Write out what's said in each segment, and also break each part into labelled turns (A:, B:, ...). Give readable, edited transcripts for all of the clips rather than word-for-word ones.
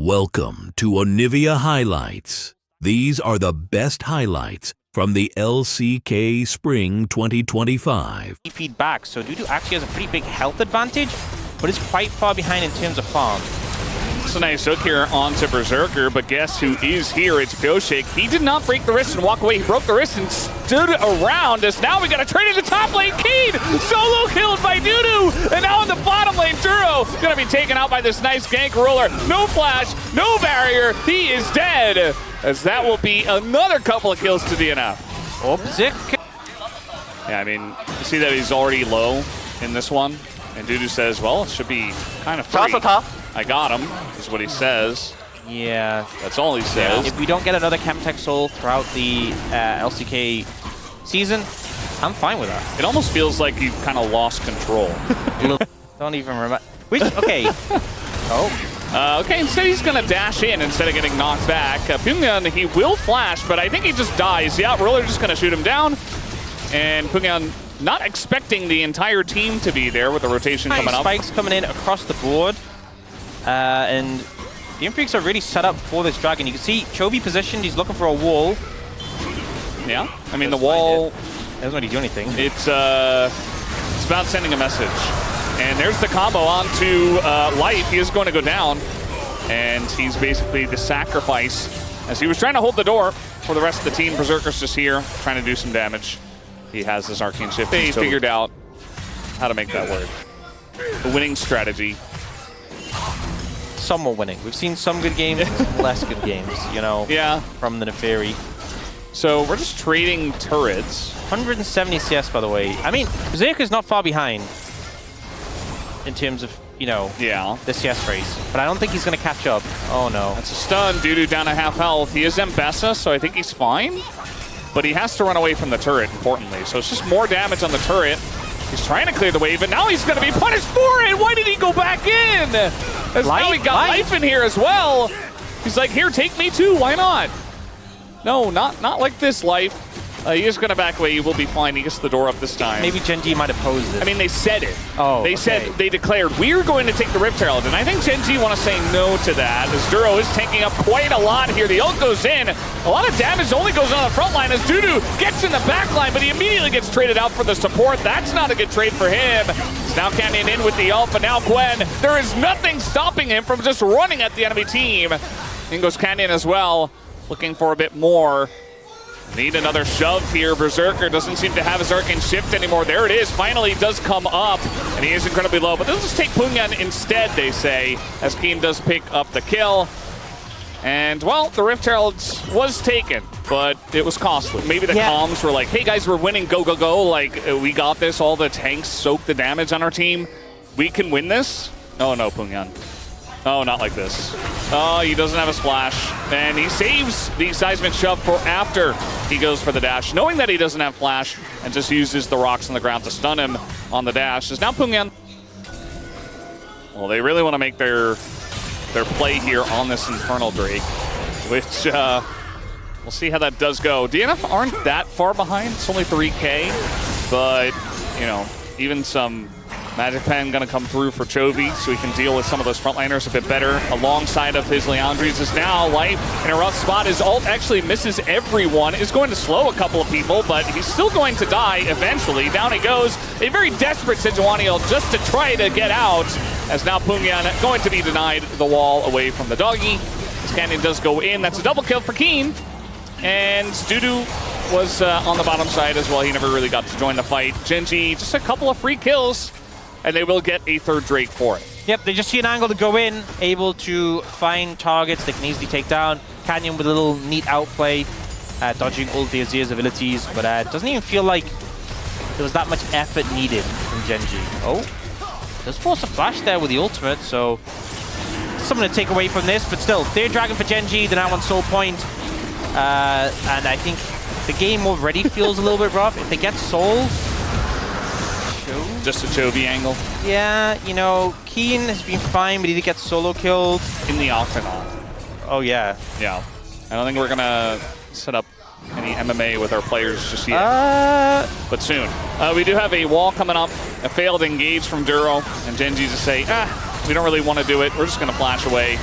A: Welcome to Onivia Highlights. These are the best highlights from the LCK Spring 2025.
B: Feedback, so Dudu actually has a pretty big health advantage, but is quite far behind in terms of farm.
C: It's a nice hook here onto Berserker, but guess who is here? It's Pioshik. He did not break the wrist and walk away. He broke the wrist and stood around us. Now we got to trade in the top lane. Keen solo killed by Dudu, and now in the bottom lane, Duro gonna be taken out by this nice gank roller. No flash, no barrier. He is dead, as that will be another couple of kills to DNF.
B: Oh, Zik.
C: Yeah, I mean, you see that he's already low in this one, and Dudu says, well, it should be kind of free. I got him, is what he says.
B: Yeah.
C: That's all he says.
B: If we don't get another Chemtech Soul throughout the LCK season, I'm fine with that.
C: It almost feels like you've kind of lost control.
B: Don't even remember. Which, okay.
C: Okay, instead he's going to dash in instead of getting knocked back. Pyongyang, he will flash, but I think he just dies. Yeah, Roller just going to shoot him down. And Pyongyang not expecting the entire team to be there with the rotation coming up.
B: Spikes coming in across the board. And the Freecs are really set up for this dragon. You can see Chovy positioned, he's looking for a wall.
C: Yeah, I mean the wall
B: doesn't really do anything.
C: It's about sending a message. And there's the combo onto Life. He is going to go down. And he's basically the sacrifice as he was trying to hold the door for the rest of the team. Berserker's just here trying to do some damage. He has this arcane shift. They figured out how to make that work. The winning strategy.
B: Some are winning. We've seen some good games, less good games, you know, from the Neferi.
C: So we're just trading turrets.
B: 170 CS, by the way. I mean, Berserker's not far behind in terms of, you know, the CS race. But I don't think he's going to catch up. Oh, no.
C: That's a stun. Dudu down to half health. He is Mbessa, so I think he's fine. But he has to run away from the turret, importantly. So it's just more damage on the turret. He's trying to clear the wave, and now he's going to be punished for it. Why did he go back in? As now he got life in here as well. He's like, here, take me too. Why not? No, not like this, Life. He is going to back away. He will be fine. He gets the door up this time.
B: Maybe Gen.G might have posed it.
C: I mean, they said it.
B: Oh,
C: they said, they declared, we're going to take the Rift Herald. And I think Gen.G want to say no to that, as Duro is taking up quite a lot here. The ult goes in. A lot of damage only goes on the front line as Dudu gets in the back line, but he immediately gets traded out for the support. That's not a good trade for him. Now Canyon in with the ult, but now Gwen, there is nothing stopping him from just running at the enemy team. In goes Canyon as well, looking for a bit more. Need another shove here. Berserker doesn't seem to have his arcane shift anymore. There it is. Finally does come up, and he is incredibly low. But they'll just take Pyongyang instead, they say, as Keen does pick up the kill. And, well, the Rift Herald was taken, but it was costly. Maybe the comms were like, hey, guys, we're winning. Go, go, go. Like, we got this. All the tanks soak the damage on our team. We can win this. Oh, no, Pyongyang. Oh, not like this. Oh, he doesn't have a splash. And he saves the seismic shove for after he goes for the dash, knowing that he doesn't have flash, and just uses the rocks on the ground to stun him on the dash. Is now Pyongyang. Well, they really want to make their play here on this Infernal Drake, which we'll see how that does go. DNF aren't that far behind. It's only 3K, but, you know, even some Magic Pen going to come through for Chovy so he can deal with some of those frontliners a bit better. Alongside of his Leandries is now Life in a rough spot. His ult actually misses everyone. Is going to slow a couple of people, but he's still going to die eventually. Down he goes. A very desperate Sejuani ult just to try to get out, as now Pyongyang going to be denied the wall away from the doggy. This Canyon does go in. That's a double kill for Keen. And Dudu was on the bottom side as well. He never really got to join the fight. Gen.G, just a couple of free kills, and they will get a third Drake for it.
B: Yep, they just see an angle to go in, able to find targets they can easily take down. Canyon with a little neat outplay, dodging all the Azir's abilities, but it doesn't even feel like there was that much effort needed from Gen.G. Oh, does force a flash there with the ultimate, so something to take away from this, but still, they're dragging for Gen.G, they're now on Soul Point, and I think the game already feels a little bit rough. If they get Soul,
C: just a Chovy angle.
B: Yeah, you know, Keen has been fine, but he did get solo killed.
C: In the Octagon.
B: Oh, yeah.
C: Yeah. I don't think we're going to set up any MMA with our players just yet. But soon. We do have a wall coming up, a failed engage from Duro, and Gen.G to say, we don't really want to do it. We're just going to flash away.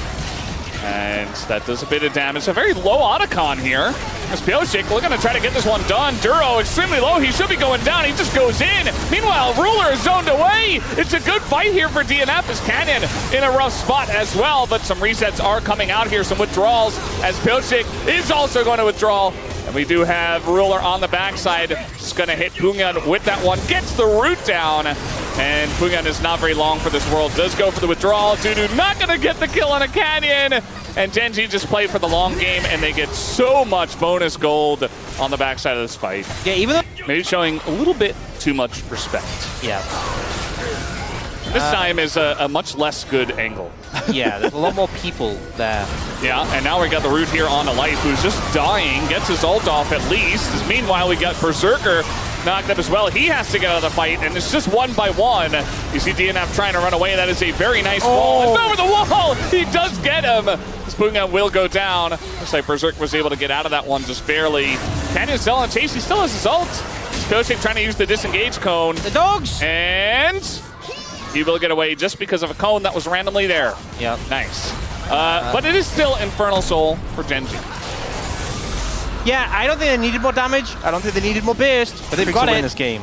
C: And that does a bit of damage. A very low Otacon here. As Pyosik looking to try to get this one done. Duro extremely low. He should be going down. He just goes in. Meanwhile, Ruler is zoned away. It's a good fight here for DNF as Canyon in a rough spot as well. But some resets are coming out here. Some withdrawals as Pyosik is also going to withdraw. And we do have Ruler on the backside. Just going to hit Pungan with that one. Gets the root down. And Pungan is not very long for this world. Does go for the withdrawal. Dudu not going to get the kill on a Canyon. And Gen.G just play for the long game, and they get so much bonus gold on the backside of this fight.
B: Yeah, even though...
C: Maybe showing a little bit too much respect.
B: Yeah.
C: This time is a much less good angle.
B: Yeah, there's a lot more people there.
C: Yeah, and now we got the root here on the Life, who's just dying, gets his ult off at least. Meanwhile, we got Berserker knocked up as well. He has to get out of the fight, and it's just 1 by 1. You see DNF trying to run away. That is a very nice wall. It's over the wall! He does get him! Pungan will go down. Looks like Berserk was able to get out of that one just barely. Canyon's still on chase. He still has his ult. Pyosik trying to use the disengage cone.
B: The dogs!
C: And he will get away just because of a cone that was randomly there.
B: Yep.
C: Nice. But it is still Infernal Soul for Gen.G.
B: Yeah, I don't think they needed more damage. I don't think they needed more burst, but they've got it in this game.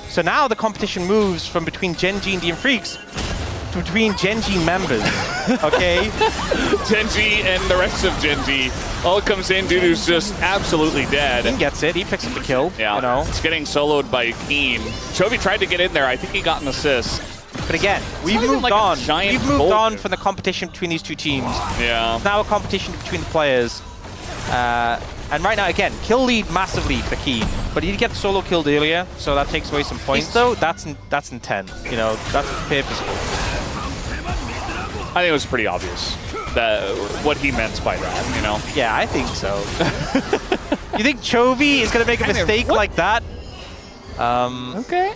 B: So now the competition moves from between Gen.G and DM Freecs to between Gen.G members. Okay?
C: Gen.G and the rest of Gen.G. All comes in, Dudu's just absolutely dead.
B: He gets it. He picks up the kill.
C: Yeah,
B: you know.
C: It's getting soloed by Keen. Chovy tried to get in there. I think he got an assist.
B: But again, we've moved
C: like
B: on. We've moved on
C: boulder.
B: from the competition between these two teams.
C: Yeah.
B: It's now a competition between the players. And right now, again, kill lead massively for Keen, but he get solo killed earlier, so that takes away some points. Though that's intent, you know, that's purposeful.
C: I think it was pretty obvious that what he meant by that, you know.
B: Yeah, I think so. You think Chovy is gonna make a mistake like that?
C: Okay.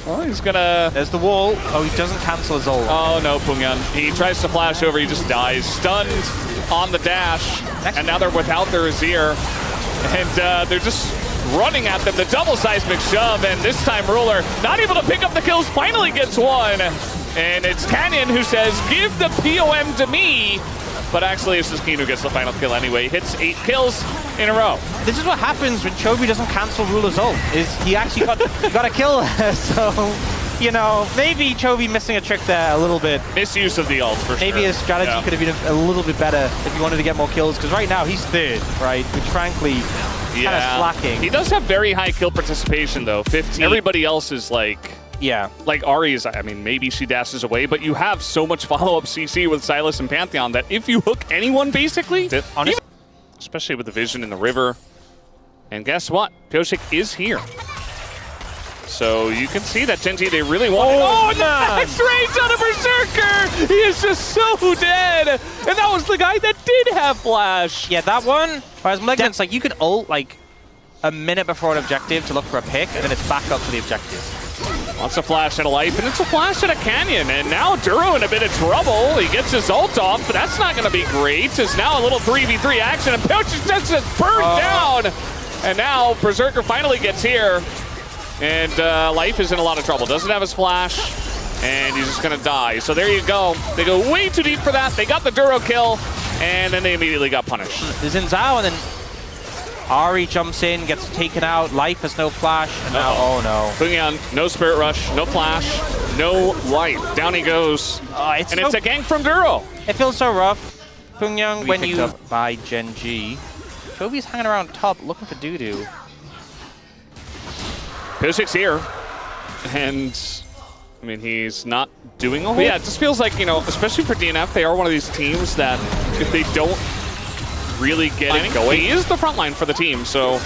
C: Well, he's gonna...
B: There's the wall. Oh, he doesn't cancel his ult.
C: Oh no, Pungan. He tries to flash over, he just dies. Stunned on the dash, and now they're without their Azir. And they're just running at them, the double seismic shove, and this time Ruler not able to pick up the kills, finally gets one. And it's Canyon who says, give the POM to me. But actually, it's just Keen who gets the final kill anyway. Hits 8 kills in a row.
B: This is what happens when Chovy doesn't cancel Ruler's ult, is he actually got a kill. So, you know, maybe Chovy missing a trick there a little bit.
C: Misuse of the ult, for sure.
B: Maybe his strategy could have been a little bit better if he wanted to get more kills, because right now he's third, right? Which frankly, kind of slacking.
C: He does have very high kill participation, though. 15. Everybody else is like...
B: Yeah.
C: Like Ahri is, I mean, maybe she dashes away, but you have so much follow-up CC with Sylas and Pantheon that if you hook anyone, basically, especially with the vision in the river. And guess what? Pyosik is here. So you can see that Gen.G, they really want it. Oh, that's range on a Berserker! He is just so dead! And that was the guy that did have Flash.
B: Yeah, that one, whereas Malignant's like, you could ult like a minute before an objective to look for a pick, and then it's back up to the objective.
C: Wants a flash at a Life, and it's a flash at a Canyon. And now Duro in a bit of trouble. He gets his ult off, but that's not going to be great. It's now a little 3v3 action, and Pyosik just burned down. And now Berserker finally gets here. And Life is in a lot of trouble. Doesn't have his flash, and he's just going to die. So there you go. They go way too deep for that. They got the Duro kill, and then they immediately got punished.
B: There's in Zhao, and then Ahri jumps in, gets taken out. Life has no flash, and now, oh no.
C: Pungan, no Spirit Rush, no flash, no life. Down he goes. It's a gank from Duro.
B: It feels so rough. Pungan, when you by Gen.G. Chovy's hanging around top looking for Dudu.
C: Pyosik's here. And I mean, he's not doing a whole lot. Yeah, it just feels like, you know, especially for DNF, they are one of these teams that if they don't really get it going, he is the front line for the team, so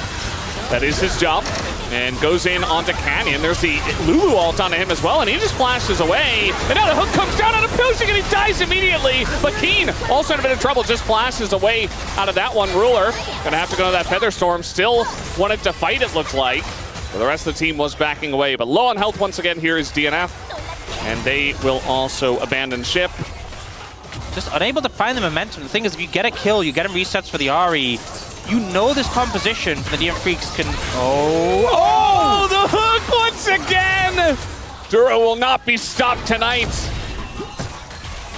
C: that is his job. And goes in onto Canyon. There's the Lulu ult onto him as well, and he just flashes away. And now the hook comes down on a Pyosik, and he dies immediately. But Keen, also in a bit of trouble, just flashes away out of that one. Ruler gonna have to go to that Feather Storm. Still wanted to fight, it looked like. But the rest of the team was backing away. But low on health once again here is DNF. And they will also abandon ship.
B: Just unable to find the momentum. The thing is, if you get a kill, you get him resets for the Ahri. You know this composition for the DM Freecs can...
C: Oh, the hook once again! Duro will not be stopped tonight.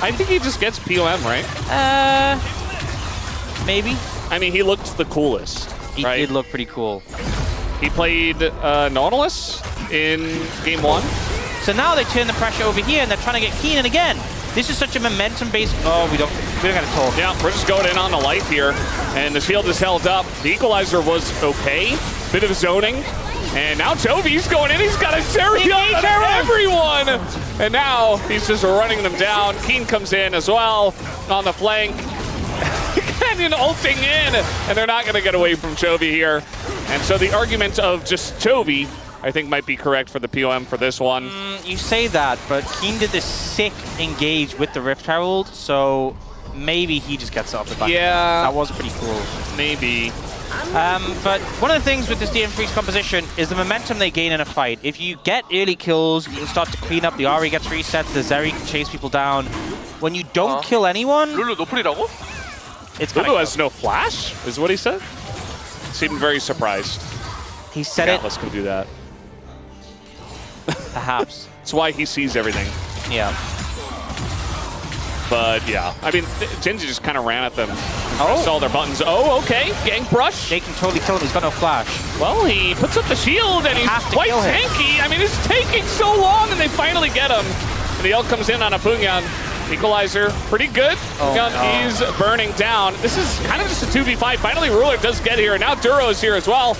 C: I think he just gets POM, right?
B: Maybe.
C: I mean, he looked the coolest,
B: He
C: right?
B: did look pretty cool.
C: He played Nautilus in game 1.
B: So now they turn the pressure over here and they're trying to get Keenan again. This is such a momentum-based... Oh, we don't gotta talk.
C: Yeah, we're just going in on the life here, and the shield is held up. The equalizer was okay. Bit of zoning. And now Jovi's going in. He's got a Zeri on everyone! And now he's just running them down. Keen comes in as well on the flank. Canyon ulting in, and they're not going to get away from Chovy here. And so the argument of just Chovy, I think, might be correct for the POM for this one.
B: You say that, but Keen did this sick engage with the Rift Herald, so maybe he just gets it off the back.
C: Yeah.
B: That was pretty cool.
C: Maybe.
B: But one of the things with this DNF Freecs composition is the momentum they gain in a fight. If you get early kills, you can start to clean up, the Ahri gets reset, the Zeri can chase people down. When you don't kill anyone,
D: 룰루 노플이라고?
B: it's
C: Lulu
B: kinda
C: has no flash, is what he said. Seemed very surprised.
B: he said
C: Atlas can do that.
B: perhaps.
C: That's why he sees everything.
B: Yeah.
C: But yeah, I mean, Gen.G just kind of ran at them.
B: Oh.
C: Saw their buttons. Oh, okay. Gank brush.
B: They can totally kill him, he's got no flash.
C: Well, he puts up the shield and he's
B: Have to
C: quite
B: kill him.
C: tanky. I mean, it's taking so long and they finally get him. And the ult comes in on a Punyan. Equalizer, pretty good. Punyan is burning down. This is kind of just a 2v5. Finally, Ruler does get here. And now Duro is here as well.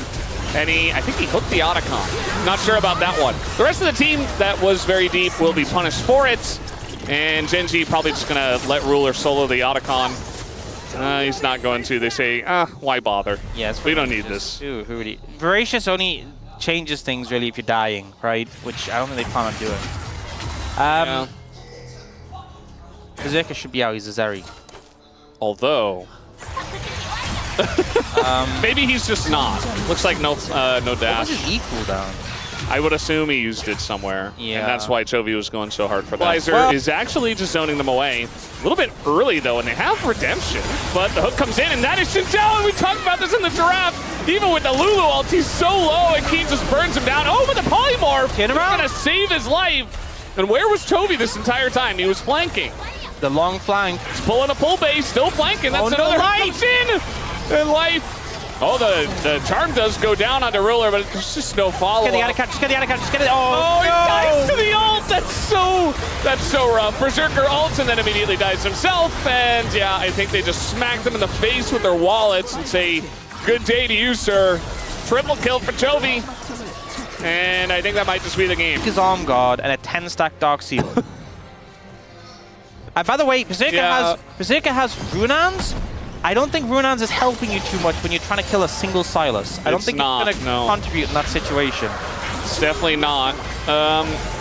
C: And I think he hooked the Otacon. Not sure about that one. The rest of the team that was very deep will be punished for it. And Gen.G probably just going to let Ruler solo the Otacon. He's not going to. They say, why bother?
B: Yeah,
C: We don't need this.
B: Ooh, who would he? Voracious only changes things really if you're dying, right? Which I don't think they plan on doing.
C: Yeah.
B: Berserker should be out, he's a Zeri.
C: Although, maybe he's just not. Looks like no
B: What was
C: dash.
B: his E cooldown?
C: I would assume he used it somewhere.
B: Yeah.
C: And that's why Chovy was going so hard for that.
B: Well-
C: Equalizer is actually just zoning them away. A little bit early, though, and they have redemption. But the hook comes in, and that is Shinjao, and we talked about this in the giraffe. Even with the Lulu ult, he's so low, and Keen just burns him down. Oh, with the polymorph!
B: Hit him
C: He's
B: out.
C: gonna save his life. And where was Chovy this entire time? He was flanking.
B: The long flank.
C: He's pulling a pull base, still flanking. That's
B: Oh, no,
C: another
B: life!
C: comes in! And life. Oh, the charm does go down onto Ruler, but there's just no follow-up.
B: Just get the Otacon, just get it.
C: Oh,
B: Oh,
C: he dies to the ult! That's so rough. Berserker ults and then immediately dies himself. And yeah, I think they just smacked him in the face with their wallets and say, good day to you, sir. Triple kill for Chovy. And I think that might just be the game.
B: His arm guard and a 10-stack Dark Seal. And by the way, Berserker has Runans. I don't think Runans is helping you too much when you're trying to kill a single Silas. I don't
C: It's
B: think
C: not,
B: it's going to contribute in that situation.
C: It's definitely not.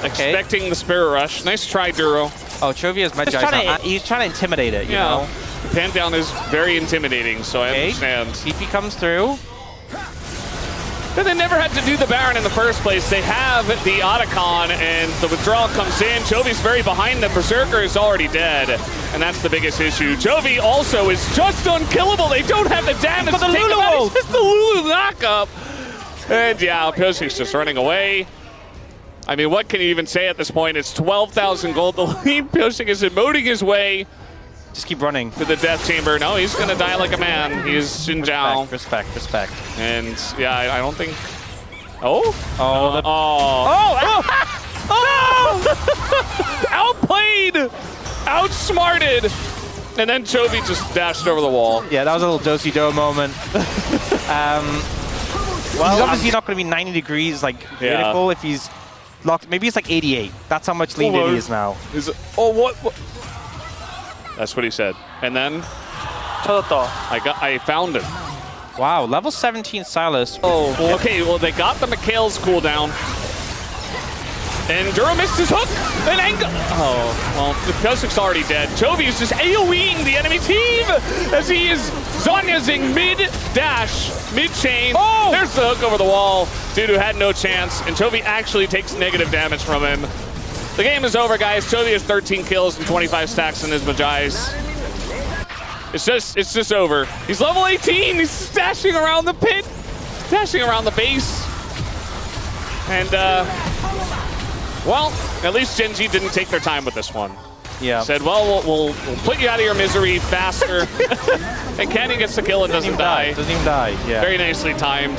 C: Expecting the Spirit Rush. Nice try, Duro.
B: Oh, Chovy has Magi. He's trying to intimidate it, you know?
C: The pan down is very intimidating, so I understand.
B: TP comes through.
C: But they never had to do the Baron in the first place. They have the Otacon, and the withdrawal comes in. Chovy's very behind them. Berserker is already dead, and that's the biggest issue. Chovy also is just unkillable. They don't have the damage to take him out. It's just the Lulu knockup. And yeah, Piosik's just running away. I mean, what can you even say at this point? It's 12,000 gold. The lead. Piosik is emoting his way
B: Just keep running.
C: to the death chamber. No, he's going to die like a man. He is Shinjao.
B: Respect.
C: And yeah, I don't think... Oh?
B: Oh,
C: Outplayed! Outsmarted! And then Chovy just dashed over the wall.
B: yeah, that was a little do-si-do moment. Well, he's obviously not going to be 90 degrees like vertical if he's locked. Maybe it's like 88. That's how much lean he is now.
C: What? That's what he said. And then I found him.
B: Wow, level 17 Silas.
C: Oh, okay. Well, they got the Mikhail's cooldown. And Duro missed his hook. And oh, well, the Piosik's already dead. Chovy is just AoEing the enemy team as he is Zonyazing mid-dash, mid-chain. Oh! There's the hook over the wall. Dudu had no chance, and Chovy actually takes negative damage from him. The game is over, guys. Chovy has 13 kills and 25 stacks in his Magi's. It's just over. He's level 18. He's dashing around the pit, dashing around the base. And, well, at least Gen.G didn't take their time with this one.
B: Yeah.
C: Said, well, we'll put you out of your misery faster. And Canyon gets the kill and doesn't die.
B: Doesn't even die, yeah.
C: Very nicely timed.